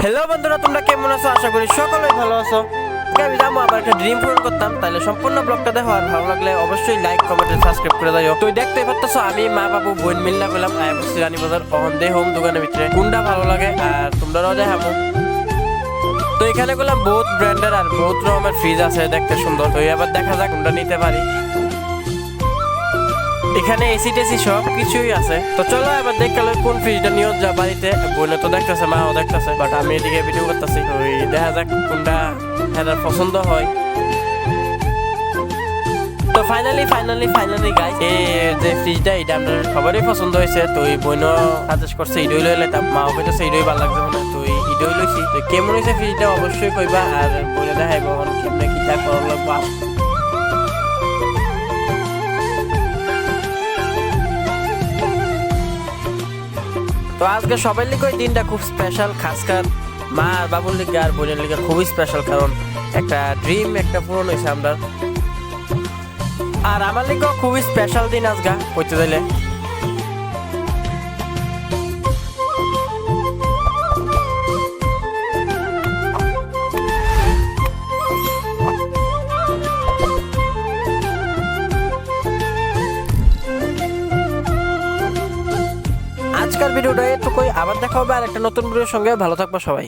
Hello বন্ধুরা, তোমরা কেমন আছো? আশা করি সকলেই ভালো আছো। আমি যাবো আবার একটা ড্রিম পূরণ করতাম, তাহলে সম্পূর্ণ ব্লগটা দেখো। আর ভালো লাগলে অবশ্যই লাইক কমেন্ট সাবস্ক্রাইব করে যাও। তুই দেখতেই পারতেছো আমি মা বাবু বোন মিল্লা পেলাম রানী বাজার অহন দে হোম দোকানের ভিতরে কোনটা ভালো লাগে আর তোমরাও দেখাবো। তো এখানে গেলাম বহুত ব্র্যান্ডের আর বহুত রকমের ফ্রিজ আছে, দেখতে সুন্দর। তো এবার দেখা যাক কোনটা নিতে পারি। এখানে এসি টেসি সব কিছুই আছে। তো চলো এবার দেখতে কোন ফ্রিজটা নিয়ে যা বাড়িতে। বোনে তো দেখতেছে, মাও দেখতেছে, বাট আমি এদিকে ভিডিও করতেছি। তো দেখা যাক কোনটা হ্যাঁ পছন্দ হয়। তো ফাইনালি গাইস, এই যে ফ্রিজটা এটা আপনার সবারই পছন্দ হয়েছে। তো এই বোনও সাজেস্ট করছে ইডই লইলে, তার মাও কইতেছে ইডই ভালো লাগছে মনে। তো ইডই লইছি। তো কেমন হয়েছে ফ্রিজটা অবশ্যই কইবা, আর বোনে দেখাইবো কেমনে কি তা করা লাগবে। তো আজকে সবাই লিখে ওই দিনটা খুব স্পেশাল, খাসকার মা আর বাবুর লিখে আর বোনের লিখে খুবই স্পেশাল, কারণ একটা ড্রিম একটা পূরণ হয়েছে আমরা। আর আমার লিখেও খুবই স্পেশাল দিন আজকে কইতে দিলে। আজকের ভিডিওটা এটুকুই, আবার দেখা হবে আর একটা নতুন ভিডিওর সঙ্গে। ভালো থাকবো সবাই।